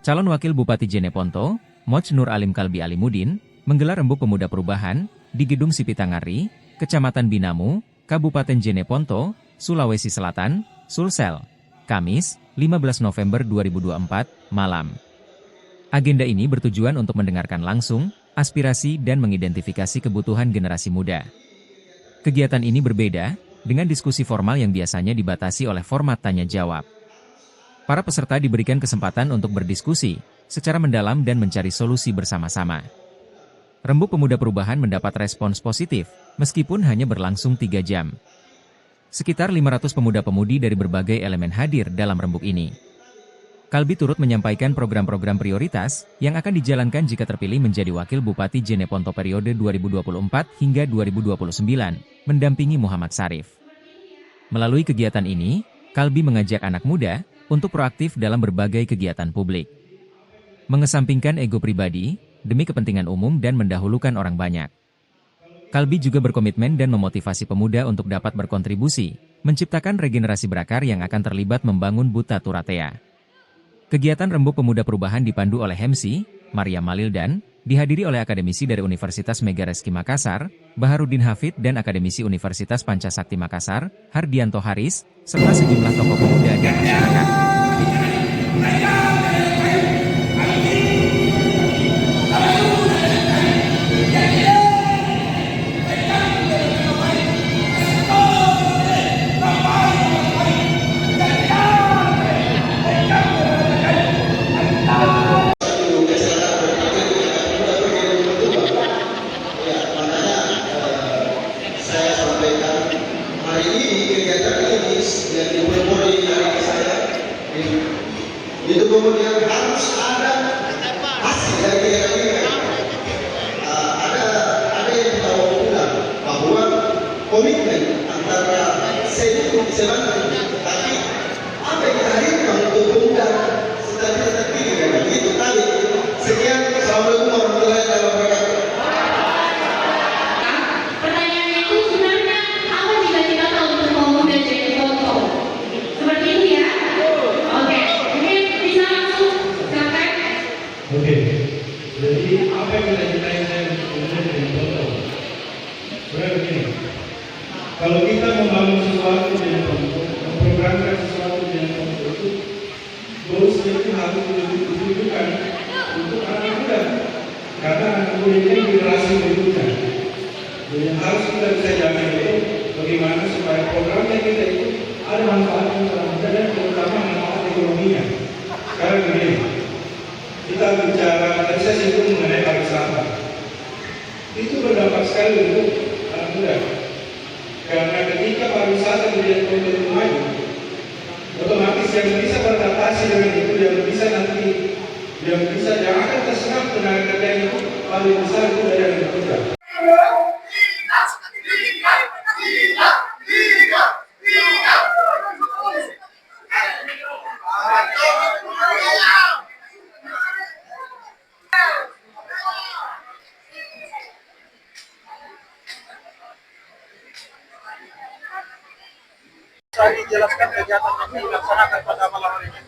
Calon Wakil Bupati Jeneponto, Moch Nur Alim Kalbi Alimudin, menggelar Rembuk Pemuda Perubahan di Gedung Sipitangari, Kecamatan Binamu, Kabupaten Jeneponto, Sulawesi Selatan, Sulsel, Kamis, 15 November 2024, malam. Agenda ini bertujuan untuk mendengarkan langsung aspirasi dan mengidentifikasi kebutuhan generasi muda. Kegiatan ini berbeda dengan diskusi formal yang biasanya dibatasi oleh format tanya-jawab. Para peserta diberikan kesempatan untuk berdiskusi secara mendalam dan mencari solusi bersama-sama. Rembuk Pemuda Perubahan mendapat respons positif, meskipun hanya berlangsung 3 jam. Sekitar 500 pemuda-pemudi dari berbagai elemen hadir dalam rembuk ini. Kalbi turut menyampaikan program-program prioritas yang akan dijalankan jika terpilih menjadi Wakil Bupati Jeneponto periode 2024 hingga 2029, mendampingi Muhammad Sarif. Melalui kegiatan ini, Kalbi mengajak anak muda untuk proaktif dalam berbagai kegiatan publik. Mengesampingkan ego pribadi, demi kepentingan umum dan mendahulukan orang banyak. Kalbi juga berkomitmen dan memotivasi pemuda untuk dapat berkontribusi, menciptakan regenerasi berakar yang akan terlibat membangun Buta Turatea. Kegiatan Rembuk Pemuda Perubahan dipandu oleh Hemsi, Maria Malildan, dihadiri oleh akademisi dari Universitas Megareski Makassar, Baharudin Hafid dan akademisi Universitas Pancasakti Makassar, Hardianto Haris, serta sejumlah tokoh pemuda dan masyarakat. Itu kemudian harus ada hasil dari kegiatan ini. Ada yang kita ulang bahwa komitmen antara sebanyak, tapi apa yang kita hadirkan untuk pemuda setelah terpilih dan itu tadi. Sekian, assalamualaikum warahmatullahi wabarakatuh. Pertanyaannya itu sebenarnya apa cita-cita untuk pemuda Jeneponto? Seperti ini ya. Oke. Oke, jadi apa yang kita ceritain saya kemudian dari foto? Sebenarnya begini, kalau kita membangun sesuatu dengan foto, memprogramkan sesuatu dengan foto itu, goalsnya itu harus ditujukan untuk anak muda, karena anak muda ini generasi berikutnya. Jadi yang harus kita bisa jaga itu bagaimana supaya programnya kita itu ada manfaatnya untuk anak muda dan terutama manfaat ekonominya. Sekarang begini. Kita bicara, tadi saya singgung mengenai pariwisata. Itu berdampak sekali untuk anak muda. Karena ketika pariwisata di Jeneponto itu maju, otomatis yang bisa beradaptasi dengan itu, yang akan terserap tenaga kerja itu paling besar itu dari anak muda. Dijelaskan kegiatan yang dilaksanakan pada malam hari ini.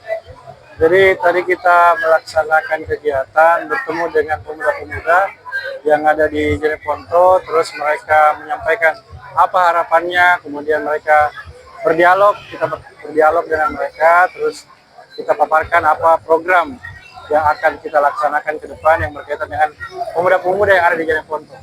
Jadi tadi kita melaksanakan kegiatan bertemu dengan pemuda-pemuda yang ada di Jeneponto, terus mereka menyampaikan apa harapannya, kemudian mereka berdialog, kita berdialog dengan mereka, terus kita paparkan apa program yang akan kita laksanakan ke depan yang berkaitan dengan pemuda-pemuda yang ada di Jeneponto.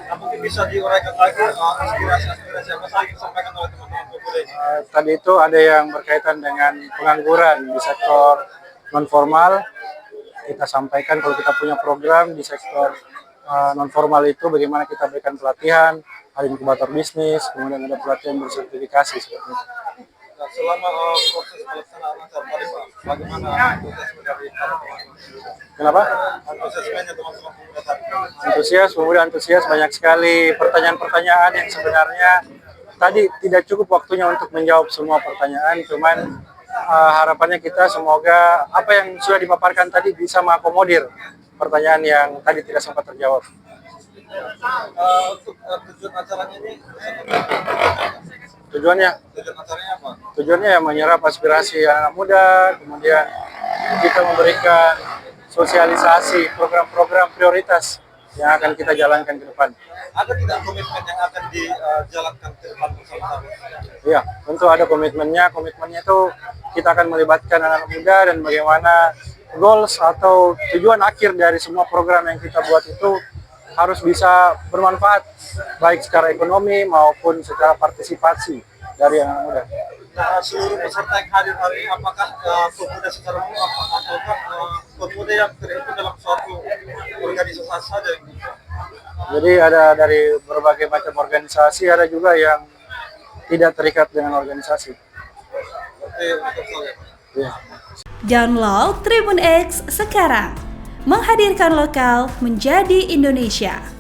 Mungkin bisa diuraikan lagi aspirasi apa saja yang disampaikan oleh teman-teman pemuda ini? Tadi itu ada yang berkaitan dengan pengangguran di sektor non-formal. Kita sampaikan kalau kita punya program di sektor non-formal itu bagaimana kita berikan pelatihan, ada inkubator bisnis, kemudian ada pelatihan bersertifikasi seperti itu. Nah, selama proses pelaksanaan acara tadi Pak, bagaimana antusiasme dari teman-teman? Kenapa? Antusiasmenya teman-teman pemuda tadi. Antusias, pemuda antusias, banyak sekali pertanyaan-pertanyaan yang sebenarnya tadi tidak cukup waktunya untuk menjawab semua pertanyaan, cuman harapannya kita semoga apa yang sudah dipaparkan tadi bisa mengakomodir pertanyaan yang tadi tidak sempat terjawab. Untuk tujuan acaranya ini, Tujuannya tujuan acaranya apa? Tujuannya ya menyerap aspirasi anak muda, kemudian kita memberikan sosialisasi program-program prioritas yang akan kita jalankan ke depan. Ada tidak komitmen yang akan dijalankan ke depan bersama-sama? Iya, tentu ada komitmennya. Komitmennya itu kita akan melibatkan anak muda dan bagaimana goals atau tujuan akhir dari semua program yang kita buat itu harus bisa bermanfaat baik secara ekonomi maupun secara partisipasi dari anak muda. Nah, seluruh peserta yang hadir hari ini apakah pemuda secara umum ataukah pemuda yang terhitung dalam suatu organisasi saja? Jadi ada dari berbagai macam organisasi, ada juga yang tidak terikat dengan organisasi. Ya. Download Tribun X sekarang, menghadirkan lokal menjadi Indonesia.